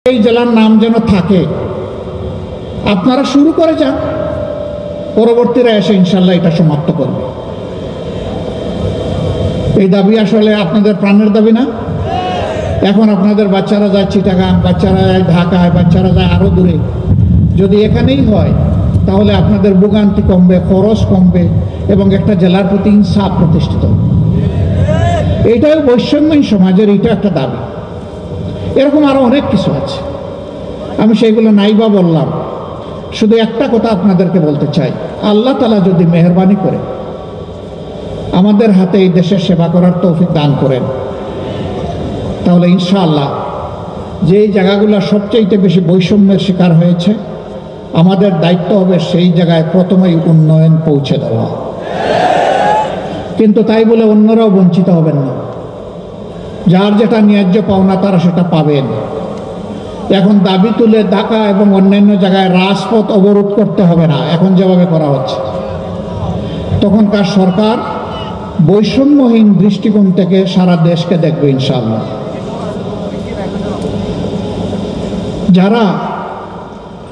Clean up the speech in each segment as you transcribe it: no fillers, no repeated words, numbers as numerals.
এই জেলার নাম যেন থাকে। আপনারা শুরু করে যান, পরবর্তীরা এসে ইনশাল্লাহ এটা সমাপ্ত করবে। এই দাবি আসলে আপনাদের প্রাণের দাবি না? এখন আপনাদের বাচ্চারা যায় চিটাগাং, বাচ্চারা যায় ঢাকায়, বাচ্চারা যায় আরো দূরে। যদি এখানেই হয় তাহলে আপনাদের ভোগান্তি কমবে, খরচ কমবে এবং একটা জেলার প্রতি ইনসাফ প্রতিষ্ঠিত হবে। এইটাও বৈষম্যহীন সমাজের এটা একটা দাবি। এরকম আরো অনেক কিছু আছে, আমি সেইগুলো নাইবা বললাম। শুধু একটা কথা আপনাদেরকে বলতে চাই, আল্লাহ তাআলা যদি মেহেরবানি করে আমাদের হাতে এই দেশের সেবা করার তৌফিক দান করেন, তাহলে ইনশাআল্লাহ যেই জায়গাগুলো সবচেয়ে বেশি বৈষম্যের শিকার হয়েছে, আমাদের দায়িত্ব হবে সেই জায়গায় প্রথমেই উন্নয়ন পৌঁছে দেওয়া। কিন্তু তাই বলে অন্যরাও বঞ্চিত হবেন না। যার যেটা ন্যায্য পাওনা তারা সেটা পাবেন। এখন দাবি তুলে ঢাকা এবং অন্যান্য জায়গায় রাজপথ অবরোধ করতে হবে না, এখন যেভাবে করা হচ্ছে। তখনকার সরকার বৈষম্যহীন দৃষ্টিকোণ থেকে সারা দেশকে দেখবে ইনশাআল্লাহ। যারা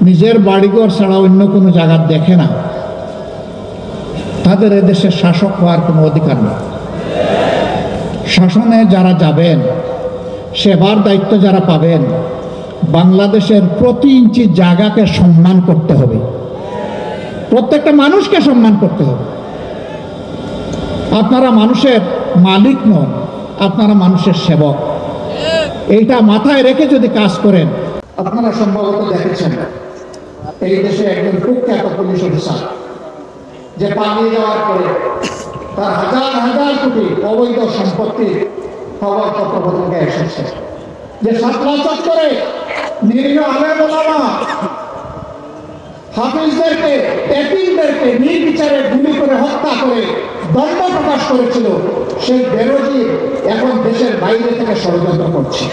নিজের বাড়িঘর ছাড়া অন্য কোনো জায়গা দেখে না, তাদের এদেশের শাসক হওয়ার কোনো অধিকার নেই। শাসনে যারা যাবেন, সেবার দায়িত্ব যারা পাবেন, বাংলাদেশের প্রতি ইঞ্চি জায়গাকে সম্মান করতে হবে, প্রত্যেকটা মানুষকে সম্মান করতে হবে। আপনারা মানুষের মালিক নন, আপনারা মানুষের সেবক। এইটা মাথায় রেখে যদি কাজ করেন, আপনারা সম্ভবত দেখেছেন এই দেশে একজন কুখ্যাত পুলিশ অফিসার যে পালিয়ে যাওয়ার পরে তার হাজার হাজার কোটি অবৈধ সম্পত্তির খবর পত্রপত্রিকায় এসেছে, যে শাপলা চত্বরে নিরীহ আলেম ওলামা হাফিজদেরকে, এতিমদেরকে নির্বিচারে গুলি করে হত্যা করে দণ্ড প্রকাশ করেছিল, সেই বেরোজি এখন দেশের বাইরে থেকে ষড়যন্ত্র করছে।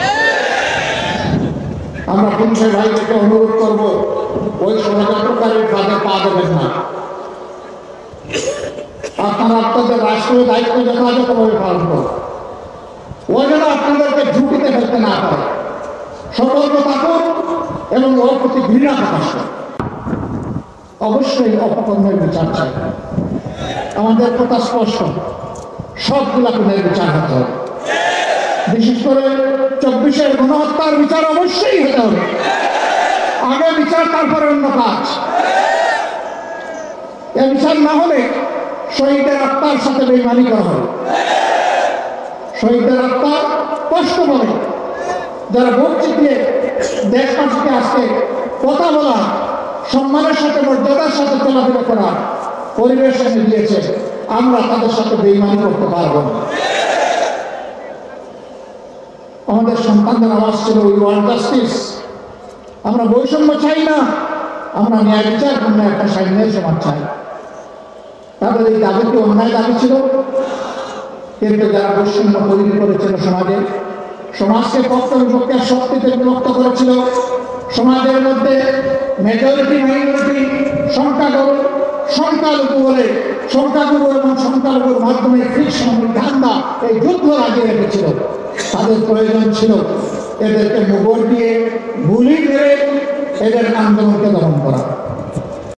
আমরা পুলিশের ভাইদেরকে অনুরোধ করব, ওই ষড়যন্ত্রকারীর কাজে পা দেবেন না। আপনারা আপনাদের রাষ্ট্রীয় দায়িত্ব যথাযথভাবে পালন করুন। ও যেন আপনাদেরকে ঝুঁকিতে ফেলতে না পারে। সতর্ক থাকুন এবং ওর প্রতি ঘৃণা প্রকাশ করুন। অবশ্যই অপকর্মের বিচার চাই। আমাদের কথা স্পষ্ট, সবগুলা খুনের বিচার হতে হবে। বিশেষ করে 24-এর গণহত্যার বিচার অবশ্যই হতে হবে। আগে বিচার, তারপরে অন্য কাজ। এ বিচার না হলে শহীদের আত্মার সাথে বেইমানি করা হবে। শহীদের আত্মা কষ্ট পাবে। যারা ভোট চিপিয়ে দেশবাসীকে আজকে কথা বলা, সম্মানের সাথে মর্যাদার সাথে চলাফেরা করা পরিবেশ এনে দিয়েছে, আমরা তাদের সাথে বেইমানি করতে পারবো না। আমাদের সন্তানদের আওয়াজ ছিল উই ওয়ান্ট জাস্টিস। আমরা বৈষম্য চাই না, আমরা ন্যায় বিচার পূর্ণ একটা স্বাধীন সমাজ চাই। তাদের এই দাবিটি অন্যায় দাবি ছিল, কিন্তু যারা বৈষম্য তৈরি করেছিল সমাজে, সমাজকে পক্ষ বিপক্ষের শক্তিতে বিভক্ত করেছিল, সমাজের মধ্যে মেজরিটি মাইনরিটি, সংখ্যালঘু বলে সংখ্যাগুরু এবং সংখ্যালঘুর মাধ্যমে ফিকশন ধান্দা এই যুদ্ধ লাগিয়ে রেখেছিল, তাদের প্রয়োজন ছিল এদেরকে মুগর দিয়ে গুলি মেরে এদের আন্দোলনকে দমন করা।